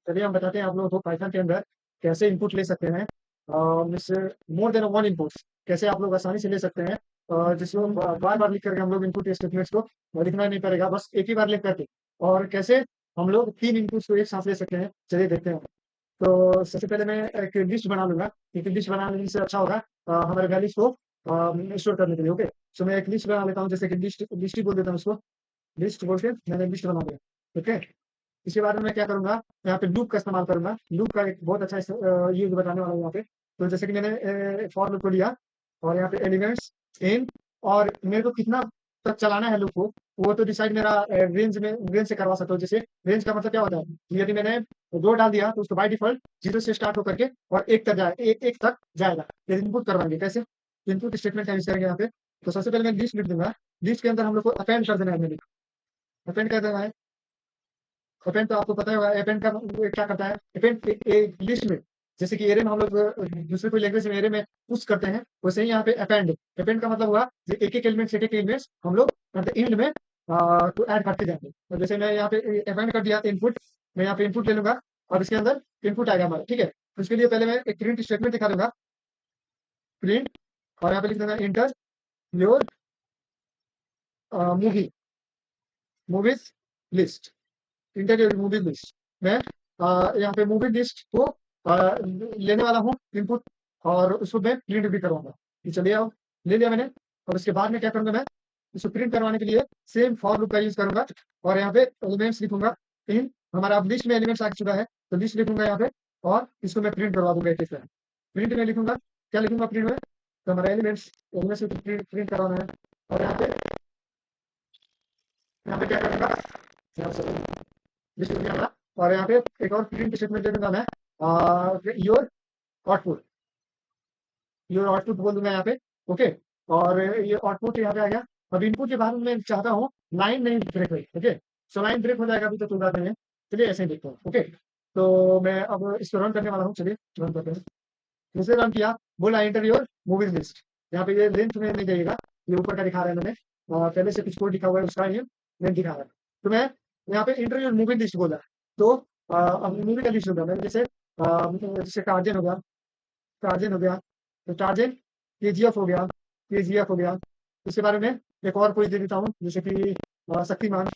चलिए हम बताते हैं आप लोगों को पाइथन के अंदर कैसे इनपुट ले सकते हैं। जैसे मोर देन वन इनपुट कैसे आप लोग आसानी से ले सकते हैं, जिसमें बार बार लिख करके हम लोग इनपुट स्टेटमेंट्स को लिखना नहीं पड़ेगा, बस एक ही बार लिख करके। और कैसे हम लोग तीन इनपुट्स को एक साथ ले सकते हैं, चलिए देखते हैं। तो सबसे पहले मैं एक लिस्ट बना लूंगा। एक लिस्ट बनाने से अच्छा होगा हमारे वैल्यूज को स्टोर करने के लिए। ओके, तो मैं एक लिस्ट बना लेता हूँ, जैसे कि लिस्ट लिस्ट ही बोल देता हूँ उसको। लिस्ट बोल के मैंने लिस्ट बना दिया। ओके, इसके बाद में मैं क्या करूंगा, यहाँ पे लूप का इस्तेमाल करूंगा। लूप का एक बहुत अच्छा यूज बताने वाला हूँ यहाँ पे। तो जैसे कि मैंने फॉर लूप को लिया और यहाँ पे एलिमेंट्स इन, और मेरे को कितना तक चलाना है लूप को, वो तो डिसाइड मेरा रेंज से करवा सकता हूँ। जैसे रेंज का मतलब क्या होता है, यदि मैंने दो डाल दिया तो उसको बाय डिफॉल्ट जीरो से स्टार्ट होकर के और एक तक जाए एक तक जाएगा। यदि इनपुट करवाएंगे कैसे, इनपुट स्टेटमेंट का यूज करेंगे यहाँ पे। तो सबसे पहले मैं लिस्ट लिख दूंगा। लिस्ट के अंदर हम लोग को अपेंड कर देना है। अपेंड कर देना है। अपेंड तो आपको पता ही होगा, अपेंड का वो क्या करता है। अपेंड एक लिस्ट में, जैसे कि एरे में हम लोग दूसरे कोई लैंग्वेज में एरे में पुश करते हैं, वैसे ही यहाँ पे अपेंड। अपेंड का मतलब हुआ कि एक एक एलिमेंट्स हम लोग एंड में तो ऐड करते जाएंगे। तो जैसे मैं यहाँ पे अपेंड कर दिया इनपुट, मैं यहाँ पे इनपुट ले लूंगा और इसके अंदर इनपुट आएगा हमारा। ठीक है, तो इसके लिए पहले मैं एक प्रिंट स्टेटमेंट दिखा दूंगा। प्रिंट, और यहाँ पे लिख देना inter your movie movies list. Inter movie list. मैं यहाँ पे मूवी लिस्ट को लेने वाला हूँ इनपुट, और उसको मैं प्रिंट भी करवाऊंगा। ये चलिए आओ, ले लिया मैंने। और उसके बाद में क्या करूंगा, मैं इसको प्रिंट करवाने के लिए सेम फॉर लूप का यूज करूंगा। और यहाँ पे एलिमेंट्स लिखूंगा इन। हमारा अब लिस्ट में एलिमेंट्स आ चुका है, तो लिस्ट लिखूंगा यहाँ पे, और इसको मैं प्रिंट करवा दूंगा एक एक। प्रिंट में लिखूंगा, क्या लिखूंगा प्रिंट में, तो हमारा एलिमेंट्स एलिमेंट्स प्रिंट करवाना है। और यहाँ पे क्या करूंगा, यहाँ से लिस्ट लिख दिया। और यहाँ पे एक और प्रिंट स्टेटमेंट दे दूंगा मैं, योर आउटपुट। योर आउटपुट बोल दूंगा यहाँ पे। ओके, और ये आउटपुट यहाँ पे आ गया। अब इनपुट के बाद में मैं चाहता हूँ लाइन नहीं ब्रेक हुई। ओके, सो लाइन ब्रेक हो जाएगा अभी तो कोई बात नहीं है। चलिए ऐसे ही देखते हैं। ओके, तो मैं अब इसको रन करने वाला हूँ। चलिए रन करते हैं। जैसे रन किया, बोला एंटर योर मूवीज लिस्ट। यहाँ पे ये लेंथ में नहीं जाइएगा, ये ऊपर का दिखा रहा है मैंने, पहले से कुछ कोड लिखा हुआ है उसका ये लेंथ दिखा रहा है। तो मैं यहाँ पे एंटर योर मूवी लिस्ट बोला, तो अब मूवी का लिस्ट होगा। मैंने जैसे टार्जन हो गया, टार्जन हो गया, तो टार्जन केजीएफ हो गया, केजीएफ हो गया। इसके बारे में एक और कोई दे देता हूँ, जैसे कि शक्तिमान,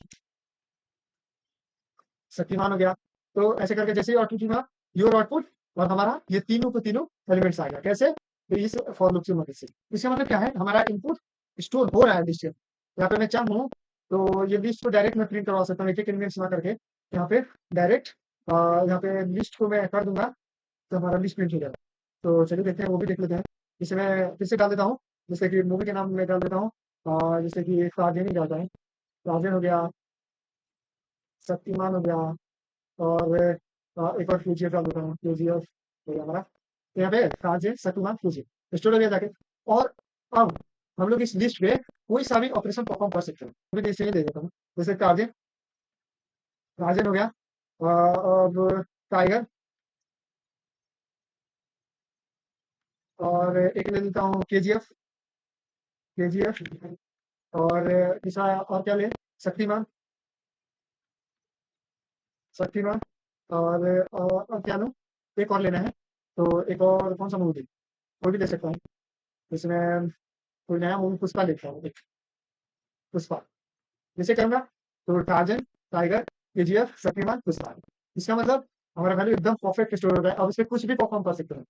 शक्तिमान हो गया। तो ऐसे करके जैसे ही आउटपुट हुआ, योर आउटपुट, और हमारा ये तीनों को तीनों एलिमेंट्स आ गया। कैसे, तो इस फॉर लूप की मदद से। इसका मतलब क्या है, हमारा इनपुट स्टोर हो रहा है लिस्ट में। यहाँ पे मैं चाहूँ तो ये लिस्ट को डायरेक्ट मैं प्रिंट करवा सकता हूँ, एक एक एलिमेंट्स ना करके। यहाँ पे डायरेक्ट यहाँ पे लिस्ट को मैं कर दूंगा, तो हमारा लिस्ट प्रिंट हो जाएगा। तो चलिए देखते हैं, वो भी देख लेते हैं। इसे मैं फिर से डाल देता हूँ, जैसे कि मूवी के नाम में डाल देता हूँ, जैसे कि राजन ही डालता है। राजन हो गया, शक्तिमान हो गया, और एक और केजीएफ डाल देता हूँ। केजीएफ हो गया हमारा। तो यहाँ पे राजन शक्तिमान केजीएफ स्टोर हो गया जाके। और अब हम लोग इस लिस्ट पे कोई सा भी ऑपरेशन परफॉर्म कर सकते हैं। मैं जैसे ही दे देता हूँ, जैसे राजन, राजन हो गया। अब टाइगर, और एक ले लेता हूँ केजीएफ, केजीएफ। और तीसरा और क्या ले, शक्तिमान, शक्तिमान। और क्या लूँ, एक और लेना है। तो एक और कौन सा मूवी, कोई भी ले सकता हूँ। इसमें कोई नया मूवी पुष्पा लेता हूँ, एक पुष्पा। जैसे करूँगा तो torsion, tiger, KGF, Shaktimaan, Pushpa. इसका मतलब हमारा वैल्यू एकदम परफेक्ट स्टोर हो रहा है। अब इसमें कुछ भी परफॉर्म कर सकते हैं।